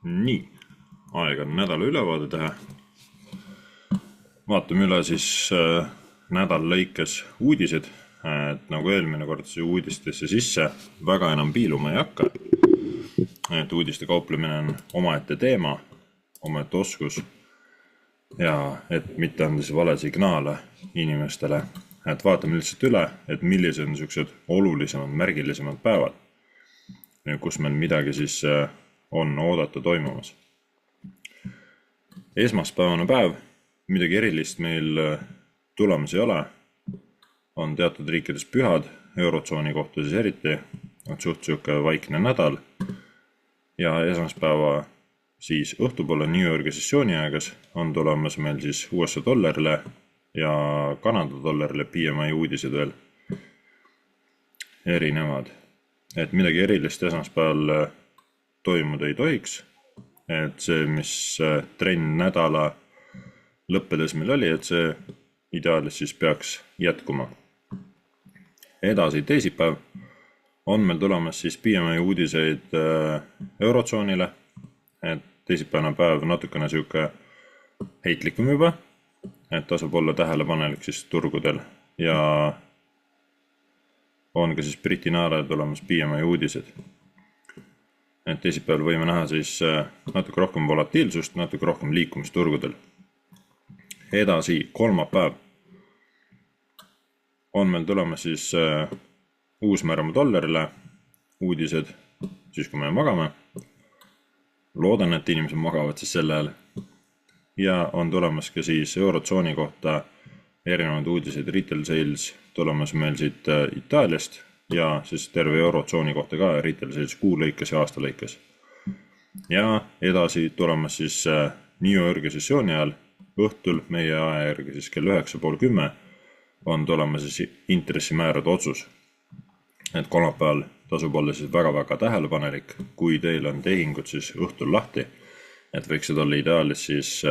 Nii, aeg on nädala ülevaade teha. Vaatame üle siis nädal lõikes uudised, et nagu eelmine kord see uudistesse sisse väga enam piiluma ei hakka. Et uudiste kauplemine on omaette teema, omaette oskus ja et mitte anda siis vale signaale inimestele. Et vaatame lihtsalt üle, et millised on niisugused olulisemad, märgilisemad päevad, kus meil midagi siis on oodata toimumas. Esmaspäevane päev, midagi erilist meil tulemas ei ole, on teatud riikides pühad, eurotsooni kohta siis eriti, on suht siuke vaikne nädal ja esmaspäeva siis õhtupoole New Yorgi sessiooni aegas on tulemas meil siis USA dollarile ja Kanada dollarile PMI uudised veel erinevad. Et midagi erilist esmaspäeval toimuda ei tohiks, et see, mis trend nädala lõppedes meil oli, et see ideaalis siis peaks jätkuma. Edasi teisipäev on meil tulemas siis PMI uudiseid eurotsoonile, et teisipäevane päev natukene siuke heitlikum juba, et tasub olla tähelepanelik siis turgudel ja on ka siis Briti naarel tulemas PMI uudised. Et teisipäeval võime näha siis natuke rohkem volatiilsust, natuke rohkem liikumist turgudel. Edasi kolmapäev on meil tulemas siis Uus-Meremaa dollarile uudised, siis kui me magame. Loodan, et inimesed magavad siis selle ajal. Ja on tulemas ka siis eurotsooni kohta erinevad uudised, retail sales tulemas meil siit Itaaliast ja siis terve eurotsooni kohta ka retail sales kuu lõikes ja aasta lõikes. Ja edasi tulemas siis New Yorgi sessiooni ajal õhtul meie aja järgi siis kell 9:30 on tulemas siis intressimäärade otsus. Et kolmapäeval tasub olla siis väga-väga tähelepanelik, kui teil on tehingud siis õhtul lahti, et võiksid olla ideaalis siis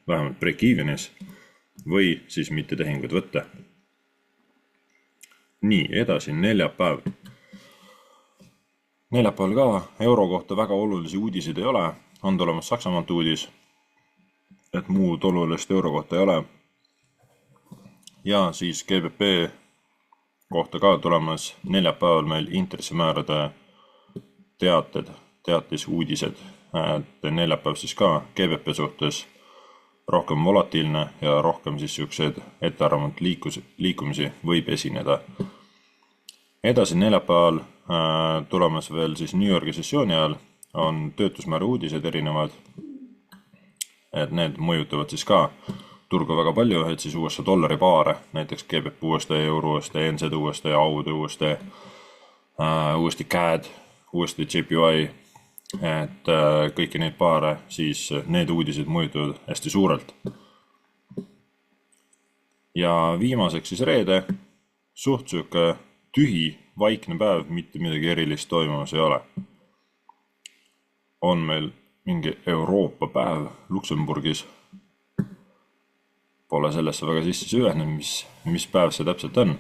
vähemalt break-evenis või siis mitte tehingud võtta. Nii, edasi neljapäev. Neljapäeval ka euro kohta väga olulisi uudiseid ei ole, on tulemas Saksamaalt uudis, et muud olulist euro kohta ei ole. Ja siis GBP kohta ka tulemas neljapäeval meil intressimäärade teatis uudised, et neljapäev siis ka GBP suhtes rohkem volatiilne ja rohkem siis siukseid ettearvamalt liikumisi võib esineda. Edasi neljapäeval tulemas veel siis New Yorgi sessiooni ajal on töötusmäära uudised erinevad, et need mõjutavad siis ka turgu väga palju, et siis USA dollari paare, näiteks GBP USD, Euro USD, NZ USD, AUD USD, USD CAD, USD JPY, et kõiki neid paare, siis need uudised mõjutavad hästi suurelt. Ja viimaseks siis reede, suht siuke tühi, vaikne päev, mitte midagi erilist toimumas ei ole. On meil mingi Euroopa päev Luksemburgis. Pole sellesse väga sisse süvenenud, mis päev see täpselt on.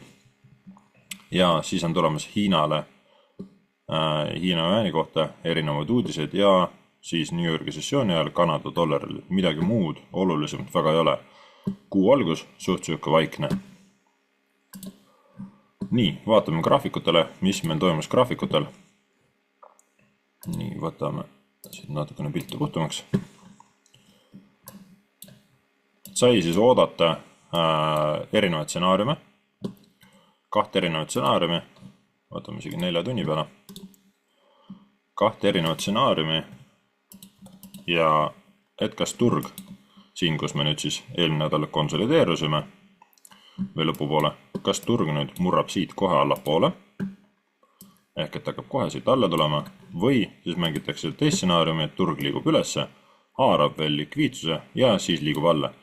Ja siis on tulemas Hiinale, Hiina ääni kohta erinevad uudised ja siis New Yorgi sessiooni ajal Kanada dollaril. Midagi muud olulisemat väga ei ole. Kuu algus, suht siuke vaikne. Nii, vaatame graafikutele, mis meil toimus graafikutel. Nii, võtame siit natukene pilti puhtumaks. Sai siis oodata erinevaid stsenaariume, kahte erinevaid stsenaariumi, võtame isegi 4 tunni peale, kahte erinevaid stsenaariumi ja et kas turg, siin kus me nüüd siis eelmine nädal konsolideerusime või lõpupoole, kas turg nüüd murrab siit kohe allapoole, ehk et hakkab kohe siit alla tulema, või siis mängitakse teist stsenaariumi, et turg liigub ülesse, haarab veel likviidsuse ja siis liigub alla.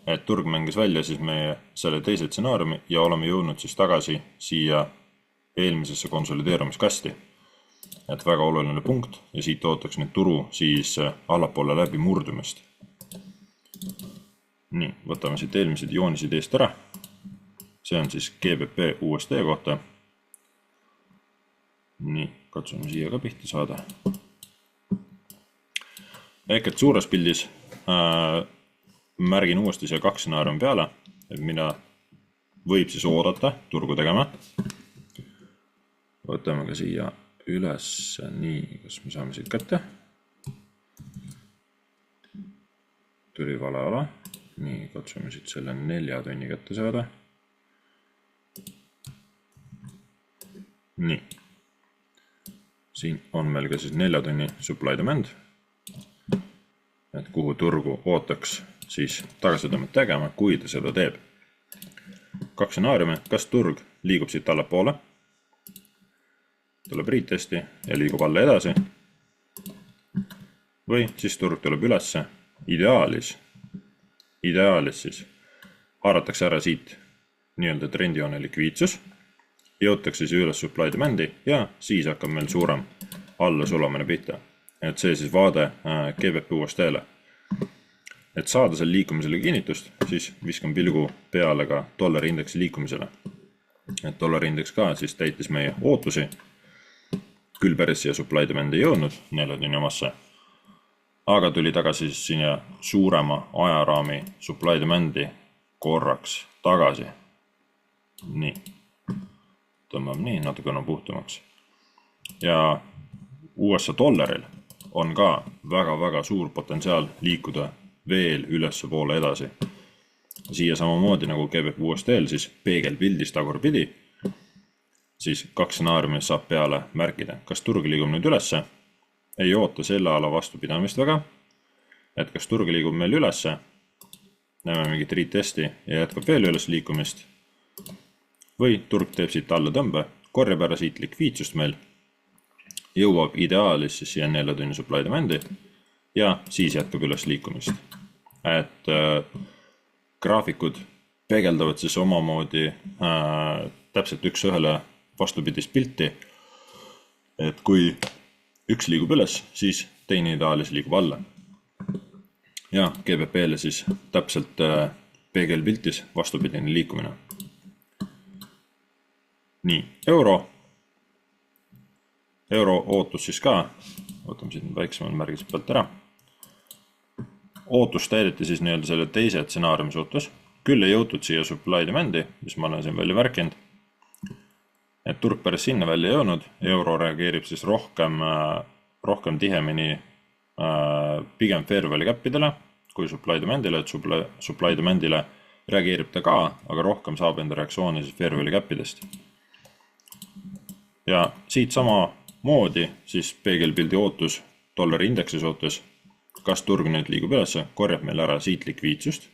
Et turg mängis välja siis meie selle teise stsenaariumi ja oleme jõudnud siis tagasi siia eelmisesse konsolideerumiskasti. Et väga oluline punkt ja siit ootaks nüüd turu siis allapoole läbi murdumist. Nii, võtame siit eelmised joonisid eest ära. See on siis GBP USD kohta. Nii, katsume siia ka pihta saada. Ehk et suures pildis märgin uuesti siia 2 stsenaariumi peale, et mida võib siis oodata turgu tegema. Võtame ka siia üles, nii, kas me saame siit kätte. Tuli vale ala. Nii, katsume siit selle 4 tunni kätte saada. Nii. Siin on meil ka siis 4 tunni supply demand. Et kuhu turgu ootaks siis tagasitõmmet tegema, kui ta seda teeb. 2 stsenaariumi, kas turg liigub siit allapoole, tuleb retesti ja liigub alla edasi, või siis turg tuleb ülesse, ideaalis siis haaratakse ära siit nii-öelda trendijoone likviidsus, jõutakse siis üles supply demandi ja siis hakkab meil suurem alla sulamine pihta. Et see siis vaade GBP USD-le. Et saada selle liikumisele kinnitust, siis viskan pilgu peale ka dollari indeksi liikumisele. Et dollari indeks ka siis täitis meie ootusi, küll päris siia supply demand ei jõudnud 4 tunni omasse, aga tuli tagasi siis sinna suurema ajaraami supply demandi korraks tagasi. Nii. Tõmbame nii, natukene puhtamaks. Ja USA dollaril on ka väga-väga suur potentsiaal liikuda veel ülesse poole edasi. Siia samamoodi nagu GBP USD-l siis peegelpildis tagurpidi, siis 2 stsenaariumi saab peale märkida. Kas turg liigub nüüd ülesse? Ei oota selle ala vastupidamist väga. Et kas turg liigub meil ülesse? Näeme mingit retesti ja jätkab veel üles liikumist. Või turg teeb siit alla tõmbe, korjab ära siit likviidsust meil, jõuab ideaalis siis siia 4 tunni supply demandi ja siis jätkab üles liikumist. Et graafikud peegeldavad siis omamoodi täpselt üks ühele vastupidist pilti, et kui üks liigub üles, siis teine ideaalis liigub alla. Ja GBP-le siis täpselt peegelpiltis vastupidine liikumine. Nii, euro ootus siis ka, võtame siin väiksemal märgis pealt ära. Ootus täideti siis nii-öelda selle teise stsenaariumi suhtes, küll ei jõutud siia supply demandi, mis ma olen siin välja märkinud. Et turg päris sinna välja ei jõudnud, euro reageerib siis rohkem tihemini pigem fair value gapidele kui supply demandile, et supply demandile reageerib ta ka, aga rohkem saab enda reaktsiooni siis fair value gapidest. Ja siit sama moodi siis peegelpildi ootus dollari indeksi suhtes, kas turg nüüd liigub ülesse, korjab meil ära siit likviidsust,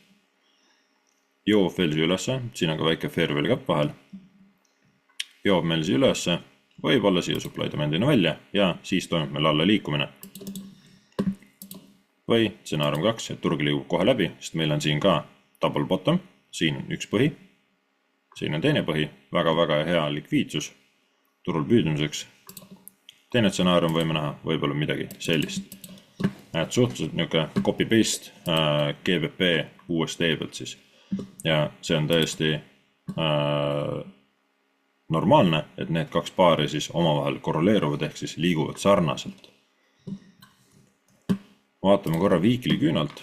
jõuab veel siia ülesse, siin on ka väike fair value gap vahel, jõuab meil siia ülesse, võib olla siia supply demandina välja ja siis toimub meil alla liikumine. Või stsenaarium 2, et turg liigub kohe läbi, sest meil on siin ka double bottom, siin on üks põhi, siin on teine põhi, väga-väga hea likviidsus turul püüdmiseks. Teine stsenaarium võime näha võib-olla midagi sellist. Et suhteliselt niisugune copy-paste GBP USD pealt siis. Ja see on täiesti normaalne, et need 2 paari siis omavahel korreleeruvad ehk siis liiguvad sarnaselt. Vaatame korra weekly küünalt.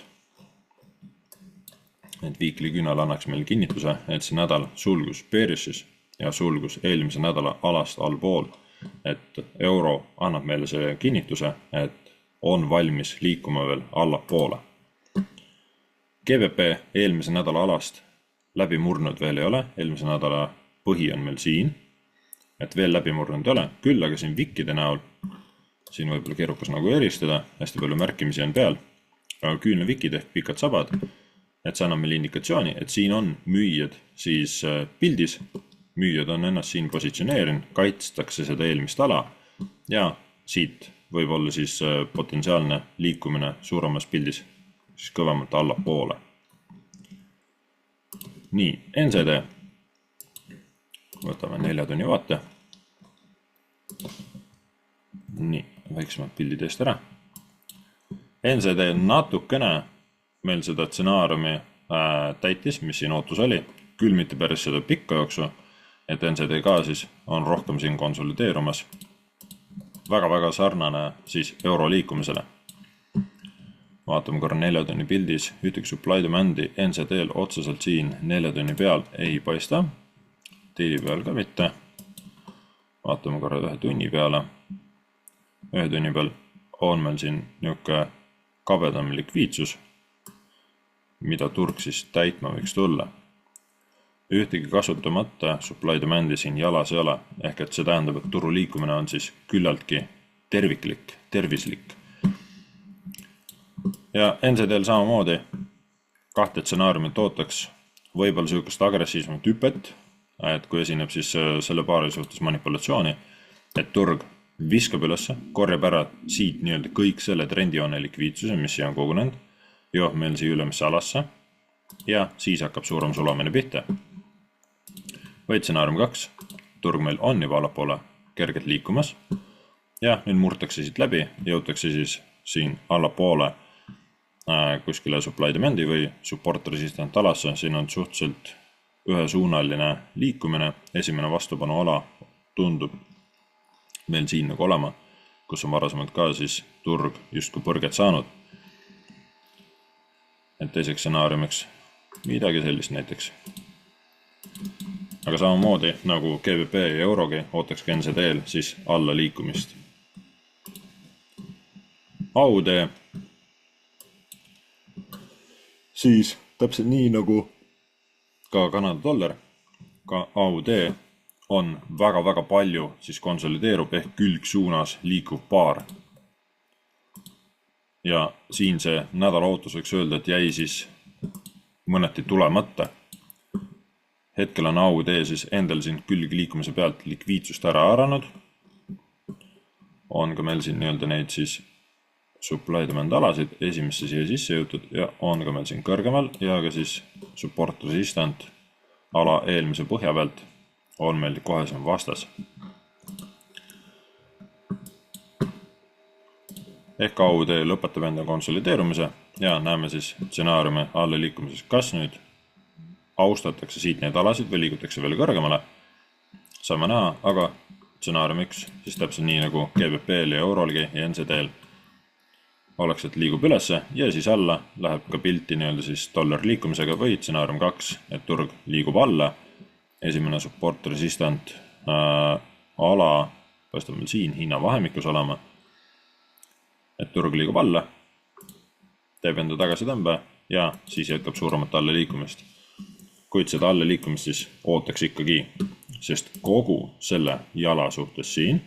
Et weekly küünal annaks meil kinnituse, et see nädal sulgus bearish'is ja sulgus eelmise nädala alast allpool, et euro annab meile selle kinnituse, et on valmis liikuma veel allapoole. GBP eelmise nädala alast läbi murnud veel ei ole, eelmise nädala põhi on meil siin, et veel läbi murnud ei ole, küll aga siin wikkide näol, siin võib-olla keerukas nagu eristada, hästi palju märkimisi on peal, aga küünle wikid ehk pikad sabad, et see annab meile indikatsiooni, et siin on müüjad siis pildis, müüjad on ennast siin positsioneerinud, kaitstakse seda eelmist ala ja siit võib olla siis potentsiaalne liikumine suuremas pildis, siis kõvemalt allapoole. Nii, NZD. Võtame 4 tunni vaate. Nii, väiksemad pildid eest ära. NZD natukene meil seda stsenaariumi täitis, mis siin ootus oli, küll mitte päris seda pikka jooksu, et NZD ka siis on rohkem siin konsolideerumas. Väga-väga sarnane siis euro liikumisele. vaatame korra 4 tunni pildis, ühtegi supply demand'i NZD-l otseselt siin 4 tunni peal ei paista. Daily peal ka mitte. Vaatame korra 1 tunni peale. 1 tunni peal on meil siin niuke kabedam likviidsus, mida turg siis täitma võiks tulla. Ühtegi kasutamata supply demand'i siin jalas ei ole, ehk et see tähendab, et turu liikumine on siis küllaltki terviklik, tervislik. Ja NZD-l samamoodi 2 stsenaariumit ootaks võib-olla sihukest agressiivsemat hüpet, et kui esineb siis selle paari suhtes manipulatsiooni, et turg viskab ülesse, korjab ära siit nii-öelda kõik selle trendijoone likviidsuse, mis siia on kogunenud, jõuab meil siia ülemisse alasse ja siis hakkab suurem sulamine pihta. Või stsenaarium 2, turg meil on juba allapoole kergelt liikumas ja nüüd murtakse siit läbi, jõutakse siis siin allapoole kuskile supply demand'i või support resistant alasse, siin on suhteliselt ühesuunaline liikumine, esimene vastupanu ala tundub meil siin nagu olema, kus on varasemalt ka siis turg justkui põrget saanud. Et teiseks stsenaariumiks midagi sellist näiteks. Aga samamoodi nagu GBP ja eurogi ootaks ka NZD-l siis alla liikumist. AUD siis täpselt nii nagu ka Kanada dollar, ka AUD on väga-väga palju siis konsolideerub ehk külgsuunas liikuv paar. Ja siin see nädala ootus võiks öelda, et jäi siis mõneti tulemata. Hetkel on AUD siis endal siin külgliikumise pealt likviidsust ära aranud. On ka meil siin nii-öelda neid siis supply demand alasid esimesse siia sisse jõutud ja on ka meil siin kõrgemal ja ka siis support resistant ala eelmise põhja pealt on meil kohe siin vastas. Ehk AUD lõpetab enda konsolideerumise ja näeme siis stsenaariumi alla liikumises, kas nüüd austatakse siit neid alasid või liigutakse veel kõrgemale. Saame näha, aga stsenaarium 1 siis täpselt nii nagu GBP-l ja eurolgi ja NZD-l oleks, et liigub ülesse ja siis alla läheb ka pilti nii-öelda siis dollar liikumisega või stsenaarium 2, et turg liigub alla. Esimene support resistant ala paistab meil siin hinna vahemikus olema, et turg liigub alla, teeb enda tagasitõmbe ja siis jätkab suuremat alla liikumist. Kuid seda alla liikumist siis ootaks ikkagi, sest kogu selle jala suhtes siin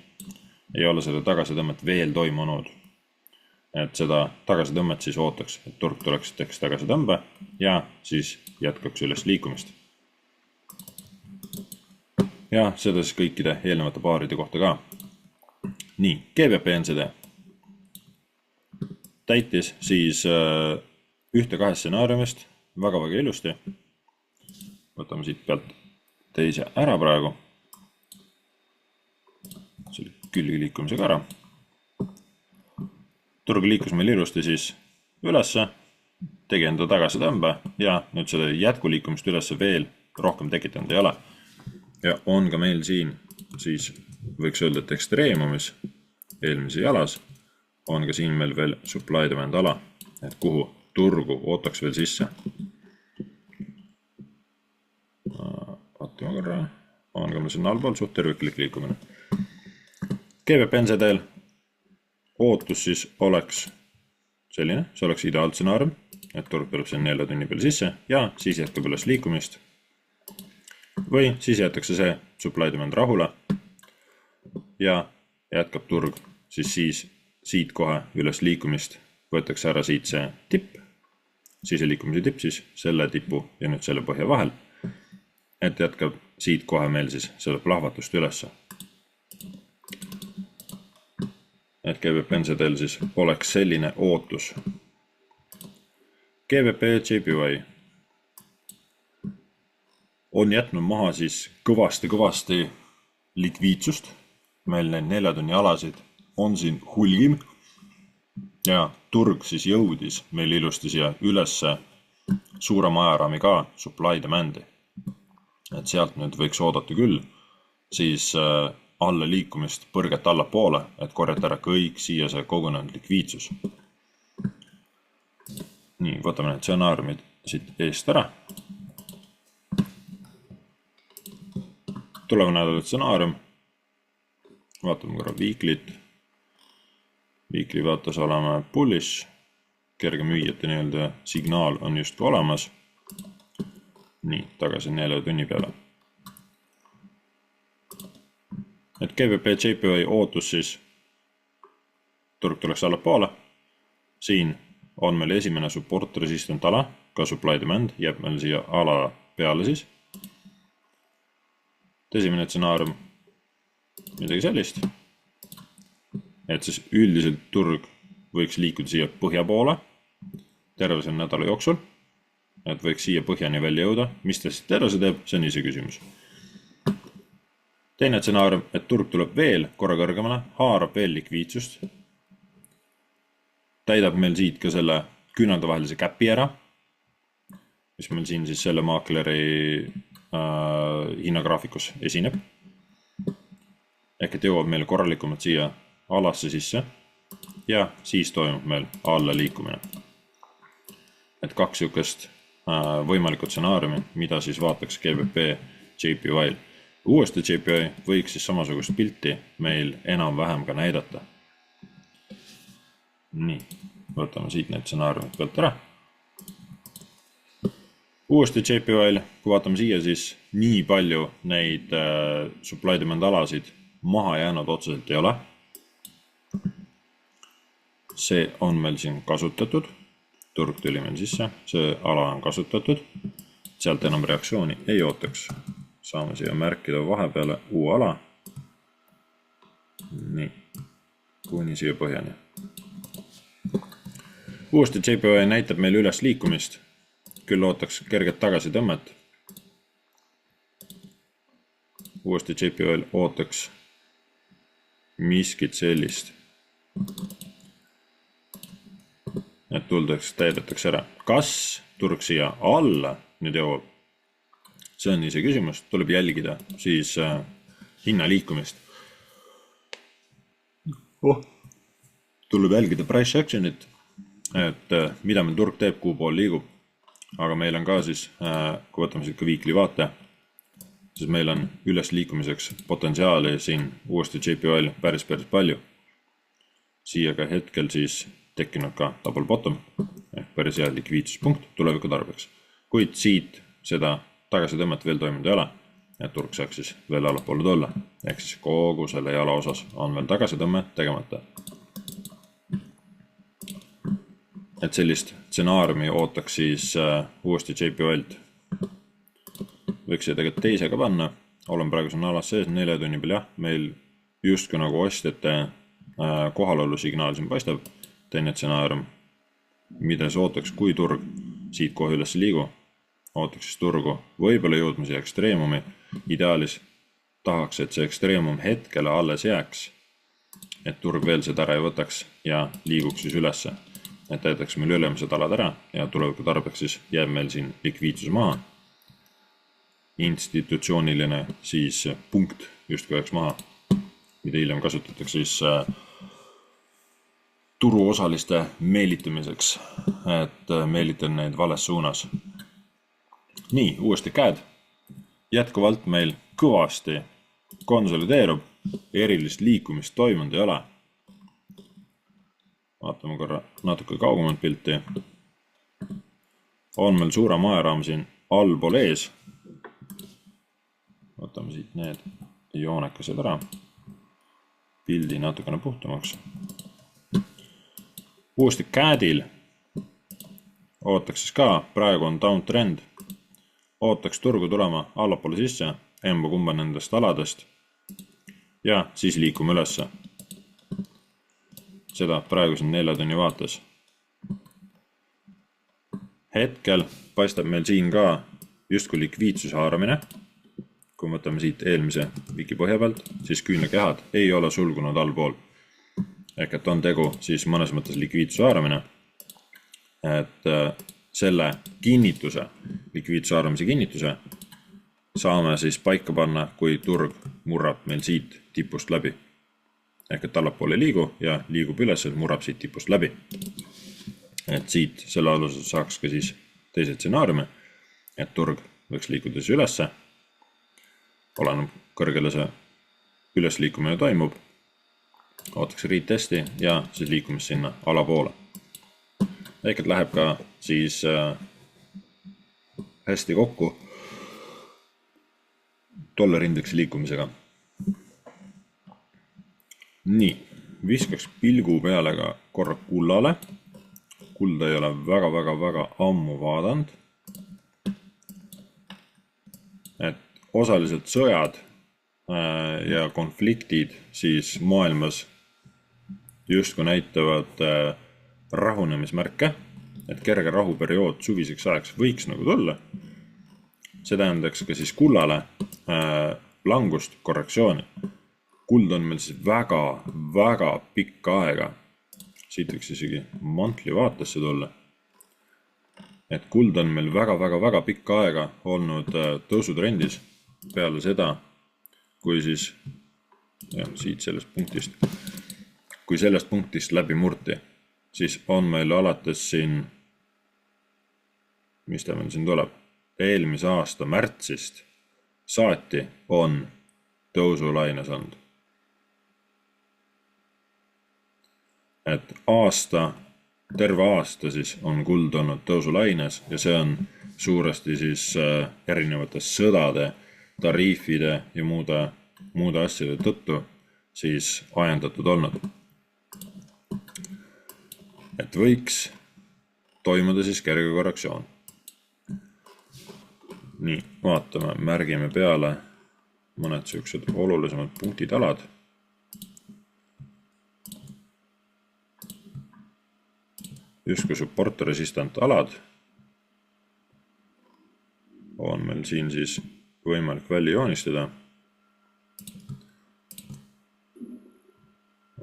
ei ole seda tagasitõmmet veel toimunud. Et seda tagasitõmmet siis ootaks, et turg tuleks tagasitõmbe ja siis jätkaks üles liikumist. Ja seda siis kõikide eelnevate paaride kohta ka. Nii, GBP NZD täitis siis 1-2 stsenaariumist väga-väga ilusti. Võtame siit pealt teise ära praegu. See oli külgi liikumisega ära. Turg liikus meil ilusti siis ülesse, tegi enda tagasitõmbe ja nüüd seda jätkuliikumist ülesse veel rohkem tekitanud ei ole. Ja on ka meil siin siis võiks öelda, et ekstreemumis eelmise jalas on ka siin meil veel supply demand ala, et kuhu turgu ootaks veel sisse. Vaatame korra, on ka meil siin allpool suht terviklik liikumine. GBP NZD-l ootus siis oleks selline, see oleks ideaalstsenaarium, et turg tuleb siin 4 tunni peale sisse ja siis jätkab üles liikumist. Või siis jätakse see supply demand rahule ja jätkab turg siis siit kohe üles liikumist, võetakse ära siit see tipp, siseliikumise tipp siis selle tipu ja nüüd selle põhja vahel, et jätkab siit kohe meil siis selle plahvatust ülesse. Et GBP NZD-l siis oleks selline ootus. GBP JPY on jätnud maha siis kõvasti likviidsust. Meil neid 4 tunni alasid on siin hulgim ja turg siis jõudis meil ilusti siia ülesse suurema ajaraami ka supply demand'i. Et sealt nüüd võiks oodata küll siis alla liikumist põrget allapoole, et korjata ära kõik siia see kogunenud likviidsus. Nii, võtame need stsenaariumid siit eest ära. Tuleva nädala stsenaarium. Vaatame korra weekly't. Weekly vaates oleme bullish. Kerge müüjate nii-öelda signaal on justkui olemas. Nii, tagasi 4 tunni peale. Et GBP JPY ootus siis turg tuleks allapoole. Siin on meil esimene support resistant ala, ka supply demand jääb meil siia ala peale siis. Esimene stsenaarium midagi sellist, et siis üldiselt turg võiks liikuda siia põhja poole terve selle nädala jooksul, et võiks siia põhjani välja jõuda. Mis ta siis edasi teeb, see on ise küsimus. Teine stsenaarium, et turg tuleb veel korra kõrgemale, haarab veel likviidsust, täidab meil siit ka selle küünaldevahelise käpi ära, mis meil siin siis selle maakleri hinnagraafikus esineb. Ehk et jõuab meil korralikumalt siia alasse sisse ja siis toimub meil alla liikumine. Et 2 sihukest võimalikud stsenaariumi, mida siis vaataks GBP JPY-l. Uuesti JPY võiks siis samasugust pilti meil enam-vähem ka näidata. Nii, võtame siit need stsenaariumid pealt ära. Uuesti JPY-l, kui vaatame siia, siis nii palju neid supply demand alasid maha jäänud otseselt ei ole. See on meil siin kasutatud. Turg tuli meil sisse, see ala on kasutatud. Sealt enam reaktsiooni ei ootaks. Saame siia märkida vahepeale uue ala. Nii, kuni siia põhjani. Uuesti JPY näitab meil üles liikumist. Küll ootaks kerget tagasi tõmmet. Uuesti JPY ootaks miskit sellist, et tuldaks, täidetakse ära. Kas turg siia alla nüüd jõuab? See on ise küsimus, tuleb jälgida siis hinna liikumist. Tuleb jälgida price actionit, et mida meil turg teeb, kuhu pool liigub. Aga meil on ka siis, kui võtame siit ka weekly vaate, siis meil on üles liikumiseks potentsiaali siin uuesti JPY päris palju. Siia ka hetkel siis tekkinud ka double bottom, ehk päris hea likviidsuspunkt tuleviku tarbeks. Kuid siit seda tagasitõmmet veel toimunud ei ole, et turg saaks siis veel allapoole tulla. Ehk siis kogu selle jala osas on veel tagasitõmme tegemata. Et sellist stsenaariumi ootaks siis uuesti JPY-lt. Võiks siia tegelikult teise ka panna. Olen praegu siin alas sees 4 tunni peal, jah, meil justkui nagu ostjate kohalolu signaal siin paistab. Teine stsenaarium, mida see ootaks, kui turg siit kohe üles liigu, ootaks siis turgu võib-olla jõudma siia ekstreemumi. Ideaalis tahaks, et see ekstreemum hetkele alles jääks, et turg veel seda ära ei võtaks ja liiguks siis ülesse. Et täidaks meil ülemised alad ära ja tuleviku tarbeks siis jääb meil siin likviidsus maha. Institutsiooniline siis punkt justkui jääks maha, mida hiljem kasutatakse siis turuosaliste meelitamiseks, et meelitada neid vales suunas. Nii, uuesti käed. Jätkuvalt meil kõvasti konsolideerub, erilist liikumist toimunud ei ole. Vaatame korra natuke kaugemalt pilti. On meil suurem aeraam siin allpool ees. Võtame siit need joonekesed ära. Pildi natukene puhtamaks. Uuesti käedil ootaks siis ka, praegu on downtrend. Ootaks turgu tulema allapoole sisse, emba kumba nendest aladest ja siis liikume ülesse. Seda praegu siin 4 tunni vaates. Hetkel paistab meil siin ka justkui likviidsuse haaramine. Kui võtame siit eelmise viki põhja pealt, siis küünlakehad ei ole sulgunud allpool. Ehk et on tegu siis mõnes mõttes likviidsuse haaramine. Et selle kinnituse, likviidsuse haaramise kinnituse saame siis paika panna, kui turg murrab meil siit tipust läbi. Ehk et allapoole liigu ja liigub üles, murrab siit tipust läbi. et siit selle alusel saaks ka siis teise stsenaariumi, et turg võiks liikuda siis ülesse, oleneb kõrgele see ülesliikumine toimub, ootaks retesti ja siis liikumist sinna alapoole. Ehk et läheb ka siis hästi kokku dollari-indeksi liikumisega. Nii, viskaks pilgu peale ka korra kullale. Kulda ei ole väga ammu vaadanud. Et osaliselt sõjad ja konfliktid siis maailmas justkui näitavad rahunemismärke, et kerge rahuperiood suviseks ajaks võiks nagu tulla. See tähendaks ka siis kullale langust, korrektsiooni. Kuld on meil siis väga pikka aega. Siit võiks isegi mantli vaatesse tulla. Et kuld on meil väga pikka aega olnud tõusutrendis peale seda, kui siis siit sellest punktist, kui sellest punktist läbi murti, siis on meil alates siin, mis ta meil siin tuleb, eelmise aasta märtsist saati on tõusulaines olnud. Et terve aasta siis on kuld olnud tõusulaines ja see on suuresti siis erinevate sõdade, tariifide ja muude asjade tõttu siis ajendatud olnud. Et võiks toimuda siis kerge korrektsioon. Nii, vaatame, märgime peale mõned sellised olulisemad punktid alad. Justkui support resistant alad on meil siin siis võimalik välja joonistada.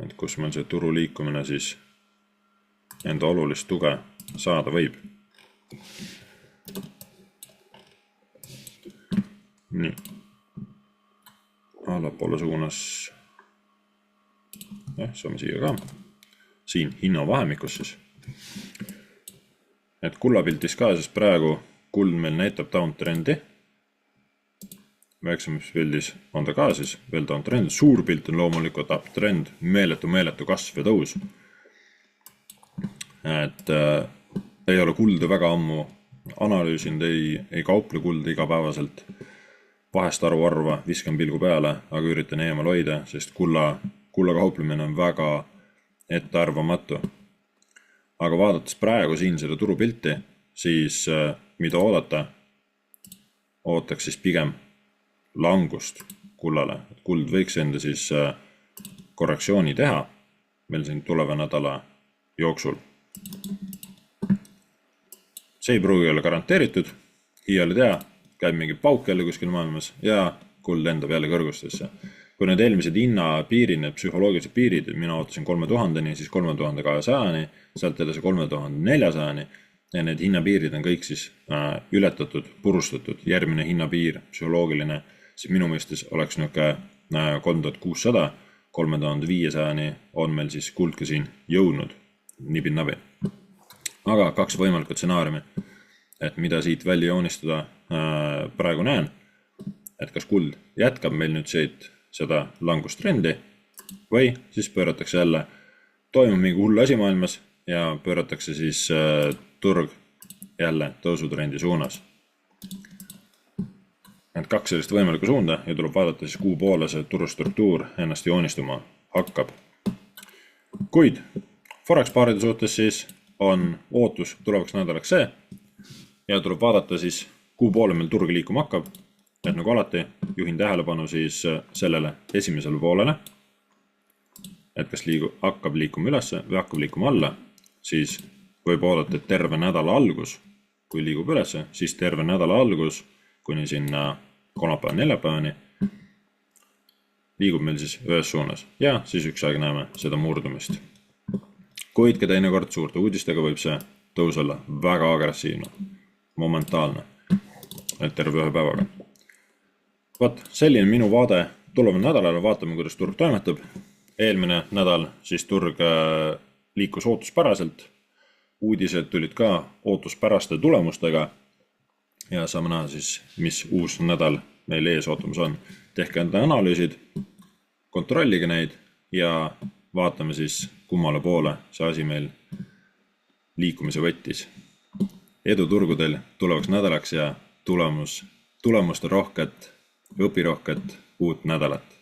Et kus meil see turu liikumine siis enda olulist tuge saada võib. Nii. Allapoole suunas. Saame siia ka. Siin hinnavahemikus siis. Et kullapiltis ka, sest praegu kuld meil näitab downtrendi. Väiksemas pildis on ta ka siis veel downtrend. Suur pilt on loomulikult uptrend, meeletu kasv ja tõus. Et ei ole kulda väga ammu analüüsinud, ei kauple kulda igapäevaselt. Vahest arva, viskan pilgu peale, aga üritan eemal hoida, sest kulla kauplemine on väga ettearvamatu. Aga vaadates praegu siin seda turupilti, siis mida oodata, ootaks siis pigem langust kullale. Kuld võiks enda siis korrektsiooni teha meil siin tuleva nädala jooksul. See ei pruugi olla garanteeritud, iial ei tea, käib mingi pauk jälle kuskil maailmas ja kuld lendab jälle kõrgustesse. Kui need eelmised hinnapiirid, need psühholoogilised piirid, mina ootasin 3000-ni, siis 3200-ni, sealt edasi 3400-ni ja need hinnapiirid on kõik siis ületatud, purustatud. Järgmine hinnapiir, psühholoogiline, siis minu mõistes oleks niuke 3600, 3500-ni on meil siis kuld ka siin jõudnud nipin-nabin. Aga kaks võimalikku stsenaariumi, et mida siit välja joonistada praegu näen, et kas kuld jätkab meil nüüd seda langustrendi või siis pööratakse jälle, toimub mingi hull asi maailmas ja pööratakse siis turg jälle tõusutrendi suunas. Et kaks sellist võimalikku suunda ja tuleb vaadata siis kuu poole see turustruktuur ennast joonistuma hakkab. Kuid Forex paaride suhtes siis on ootus tulevaks nädalaks see ja tuleb vaadata siis kuu poole meil turg liikuma hakkab. Et nagu alati juhin tähelepanu siis sellele esimesele poolele, et kas hakkab liikuma ülesse või hakkab liikuma alla, siis võib oodata, et terve nädala algus, kui liigub ülesse, siis terve nädala algus kuni sinna kolmapäeva-neljapäevani liigub meil siis ühes suunas ja siis üks aeg näeme seda murdumist. Kuid ka teinekord suurte uudistega võib see tõus olla väga agressiivne, momentaalne, et terve ühe päevaga. Vaat, selline minu vaade tuleval nädalale, vaatame, kuidas turg toimetab. Eelmine nädal siis turg liikus ootuspäraselt, uudised tulid ka ootuspäraste tulemustega ja saame näha siis, mis uus nädal meil ees ootamas on. Tehke enda analüüsid, kontrollige neid ja vaatame siis, kummale poole see asi meil liikumise võttis. Edu turgudel tulevaks nädalaks ja tulemuste rohket, õpirohket uut nädalat.